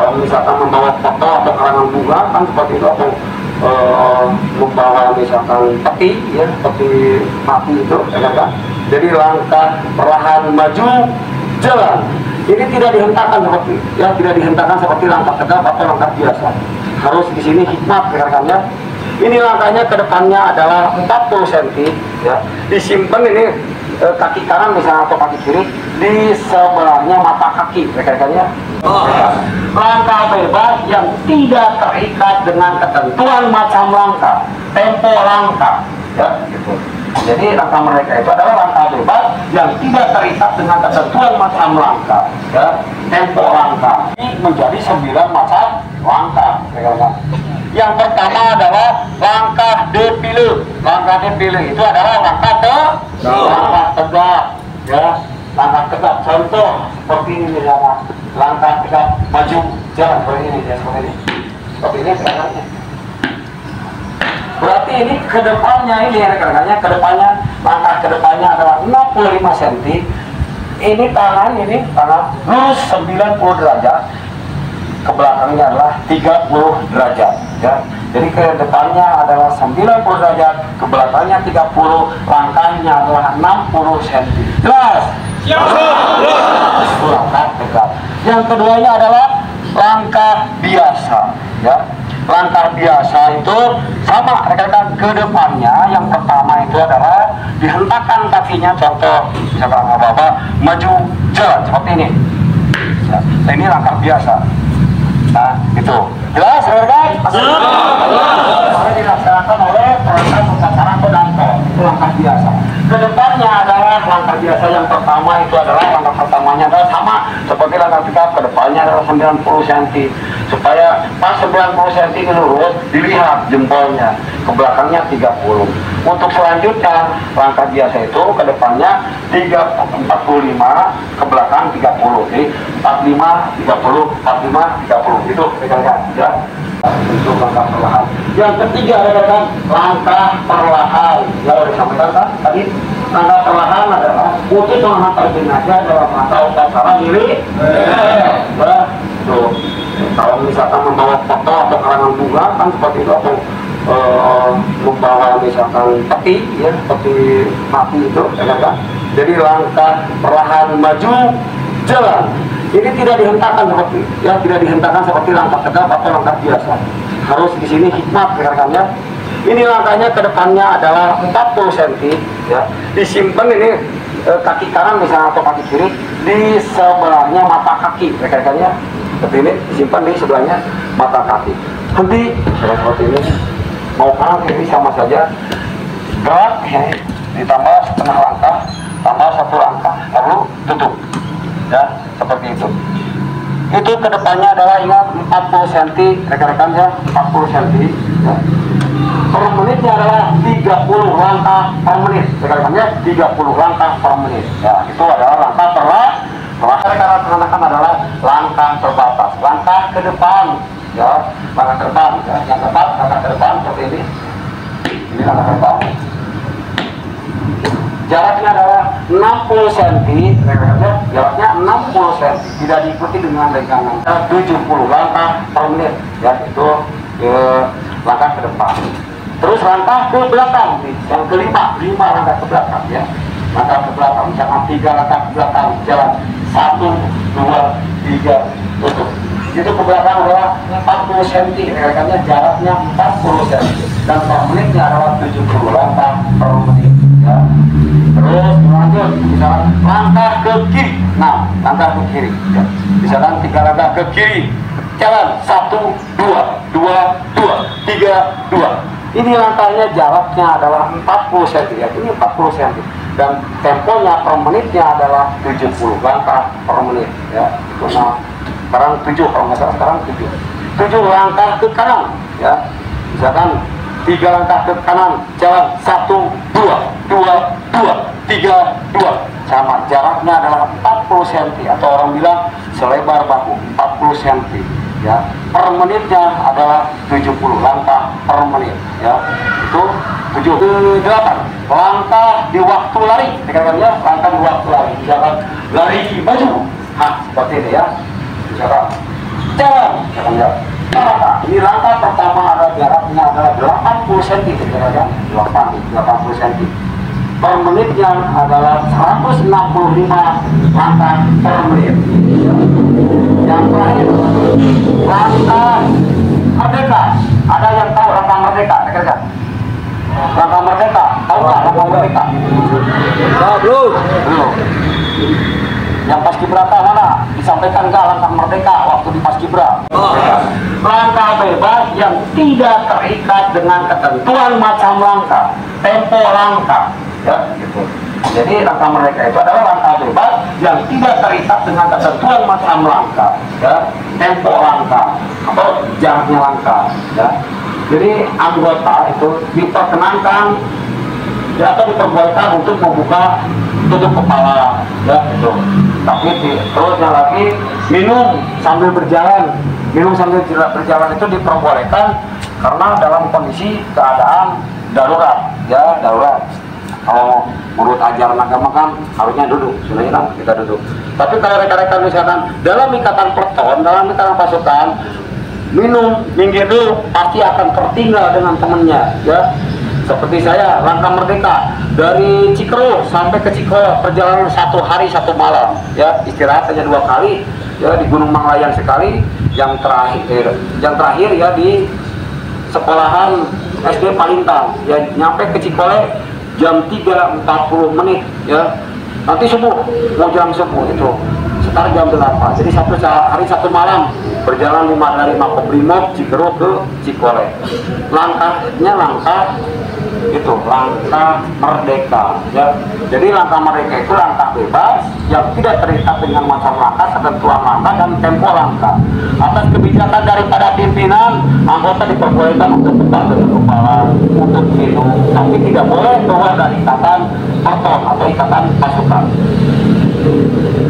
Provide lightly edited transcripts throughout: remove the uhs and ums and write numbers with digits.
Kalau misalkan membawa foto atau karangan bunga kan seperti itu, atau membawa misalkan peti, ya peti mati itu, ya kan? Jadi langkah perlahan maju jalan. Ini tidak dihentakkan seperti, ya tidak dihentakkan seperti langkah tegap atau langkah biasa. Harus di sini hikmat, rekan-rekan. Ini langkahnya ke depannya adalah 40 cm, ya. Disimpan ini kaki kanan misalnya atau kaki kiri di sebelahnya mata kaki, rekan-rekannya. Langkah bebas yang tidak terikat dengan ketentuan macam langkah, tempo langkah, ya gitu. Jadi langkah mereka itu adalah langkah bebas yang tidak terikat dengan ketentuan macam langkah, ya, tempo langkah. Ini menjadi 9 macam langkah, rekan-rekan. Yang pertama adalah langkah defile. Langkah defile itu adalah langkah tegak, ya, langkah tegak. Contoh seperti ini misalnya, langkah tegak maju jalan seperti ini, ya, seperti ini. Seperti ini sebenarnya. Berarti ini kedepannya ini, rekan-rekannya, kedepannya langkah kedepannya adalah 65 cm. Ini tangan lurus 90 derajat. Ke belakangnya adalah 30 derajat, ya. Jadi ke depannya adalah 90 derajat, ke belakangnya 30, langkahnya adalah 60 cm. Jelas? Itu langkah tegak. Yang keduanya adalah langkah biasa, ya. Langkah biasa itu sama, rekan-rekan, ke depannya yang pertama itu adalah dihentakkan kakinya, contoh misalkan apa-apa maju jalan seperti ini, ya. Nah, ini langkah biasa. Nah, itu jelas, rekan? Boleh dilaksanakan oleh perangkat pembacaran Kodanto. Itu langkah biasa. Kedepannya adalah langkah biasa yang pertama itu adalah langkah pertamanya adalah sama seperti langkah tegak. Kedepannya adalah 90 cm. Supaya pas 90 cm ini lurus, dilihat jempolnya. Ke belakangnya 30. Untuk selanjutnya langkah biasa itu kedepannya 45, ke belakang 30. Jadi 45, 30, 45, 30. Itu rekan-rekan, ya. Untuk langkah perlahan. Yang ketiga, rekan-rekan, langkah perlahan. Ya, sudah disampaikan kan tadi, langkah perlahan adalah untuk menghantar jenazah dalam rangka upacara milik. Tuh, kalau misalkan membawa foto atau karangan bunga kan seperti itu, atau membawa misalkan peti, ya peti mati itu, rekan-rekan. Jadi langkah perlahan maju jalan. Ini tidak dihentakkan seperti, ya tidak dihentakkan seperti langkah tegap atau langkah biasa. Harus di sini hikmat, rekan-rekannya. Ini langkahnya ke depannya adalah 40 cm, ya. Disimpan ini kaki kanan misalnya atau kaki kiri di sebelahnya mata kaki, rekan-rekannya. Seperti ini disimpan di sebelahnya mata kaki. Henti seperti ini. Mau kanan kiri sama saja. Gerak, ya, ditambah setengah langkah, tambah 1 langkah, lalu tutup. Ya, seperti itu. Itu kedepannya adalah, ingat, 40 cm, rekan-rekan, ya, 40 cm, ya. Per menitnya adalah 30 langkah per menit, rekan-rekannya, 30 langkah per menit. Ya, itu adalah langkah perlahan. Rekan-rekan adalah langkah terbatas, langkah ke depan, ya, langkah ke depan, ya. Yang keempat, langkah ke depan seperti ini. Ini langkah ke depan. Jaraknya adalah 60 cm, jaraknya 60 cm, tidak diikuti dengan regangan. 70 langkah per menit, ya, itu langkah ke depan. Terus langkah ke belakang, yang kelima, 5 langkah ke belakang, ya. Langkah ke belakang, misalkan 3 langkah ke belakang, jalan 1, 2, 3, tutup. Itu ke belakang adalah 40 cm, rekannya jaraknya 40 cm, dan per menitnya adalah 70 langkah per menit, ya. Terus lanjut, misalkan langkah ke kiri. Nah, langkah ke kiri, ya. Misalkan 3 langkah ke kiri, jalan 1, 2, 2, 2, 3, 2. Ini langkahnya jaraknya adalah 40 cm, ya. Ini 40 cm, dan temponya per menitnya adalah 70 langkah per menit, ya. Itu, nah, sekarang 7, kalau nggak salah sekarang 7. 7 langkah ke kanan, ya. Misalkan 3 langkah ke kanan, jalan 1, 2, 2, 2, 3, 2. Sama, jaraknya adalah 40 cm, atau orang bilang selebar bahu, 40 cm, ya. Per menitnya adalah 70 langkah per menit, ya. Itu 7. 8 langkah di waktu lari, dikatakannya langkah di waktu lari. Misalkan lari maju, nah seperti ini, ya. Misalkan jalan. Ini langkah pertama ada jaraknya adalah 80 cm, kan? 80 cm. Per menitnya adalah 165 langkah per menit. Yang terakhir, langkah merdeka. Ada yang tahu langkah merdeka? Kan? Langkah merdeka, tahu nggak langkah merdeka? Belum. Yang paskibraka mana? Disampaikan nggak langkah merdeka waktu di paskibra? Langkah bebas yang tidak terikat dengan ketentuan macam langkah, tempo langkah, ya gitu. Jadi langkah merdeka itu adalah langkah bebas yang tidak terikat dengan ketentuan macam langkah, ya, tempo langkah atau jaraknya langkah, ya. Jadi anggota itu diperkenankan ya, atau diperbolehkan untuk membuka tutup kepala, ya itu. Tapi terusnya lagi minum sambil berjalan itu diperbolehkan karena dalam kondisi keadaan darurat, ya darurat. Kalau menurut ajaran agama kan harusnya duduk, sebenarnya kan kita duduk. Tapi kalau rekan-rekan misalkan dalam ikatan perton, dalam ikatan pasukan, minum minggir dulu pasti akan tertinggal dengan temannya, ya. Seperti saya langkah merdeka dari Cikero sampai ke Cikole perjalanan 1 hari 1 malam, ya istirahat hanya 2 kali, ya di Gunung Manglayang sekali, yang terakhir ya di sekolahan SD Palintang, ya nyampe ke Cikole jam 3.40 menit, ya nanti subuh mau jam subuh itu sekitar jam 8, jadi 1 hari 1 malam berjalan dari Makobrimob Cikero ke Cikole. Langkahnya langkah itu langkah merdeka, ya. Jadi langkah merdeka itu langkah bebas yang tidak terikat dengan macam langkah, ketentuan langkah dan tempo langkah. Atas kebijakan daripada pimpinan, anggota diperbolehkan untuk buka tutup kepala, untuk minum, tapi tidak boleh keluar dari ikatan perton atau ikatan pasukan.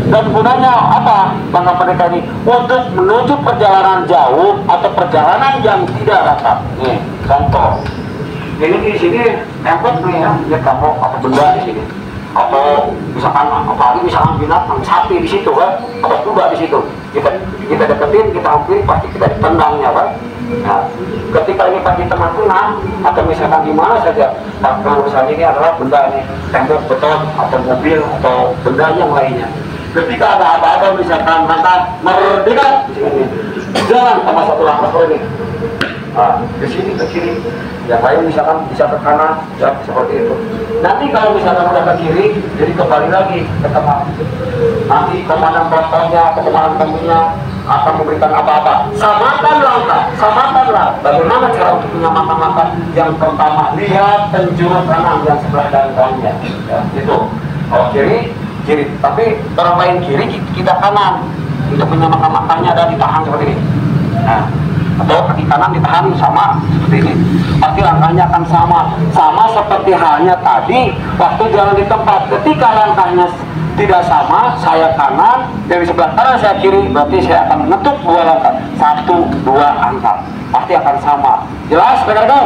Dan gunanya apa langkah merdeka ini? Untuk menuju perjalanan jauh atau perjalanan yang tidak rapat. Nih contoh. Ini di sini tempat nih ya, lihat kamu atau benda di sini, atau misalkan apalagi misalkan binatang sapi di situ kan, atau kuda di situ, kita deketin, kita hampiri pasti kita ditendangnya kan. Nah, ketika ini pasti tengah-tengah atau misalkan di mana saja, kalau misalnya ini adalah benda ini tembok beton atau mobil atau benda yang lainnya. Ketika ada apa-apa misalkan langkah merdeka, jalan sama 1 langkah ini. Nah, ke sini, yang lain misalkan bisa ke kanan, ya seperti itu. Nanti kalau misalkan udah ke kiri, jadi kembali lagi ke tengah. Nanti komandan pertonnya, komandan kaminya akan memberikan apa-apa. Samakanlah. Bagaimana cara untuk menyamakan langkah? Yang pertama, lihat penjuru kanan yang sebelah kanannya, ya itu. Kalau kiri, tapi orang lain kiri, kita kanan. Untuk menyamakan langkahnya ada ditahan seperti ini. Nah, atau kaki kanan ditahan sama seperti ini, pasti langkahnya akan sama seperti halnya tadi waktu jalan di tempat. Ketika langkahnya tidak sama, saya kanan, dari sebelah kanan saya kiri, berarti saya akan mengetuk 2 langkah, 1, 2 angka, pasti akan sama. Jelas rekan-rekan?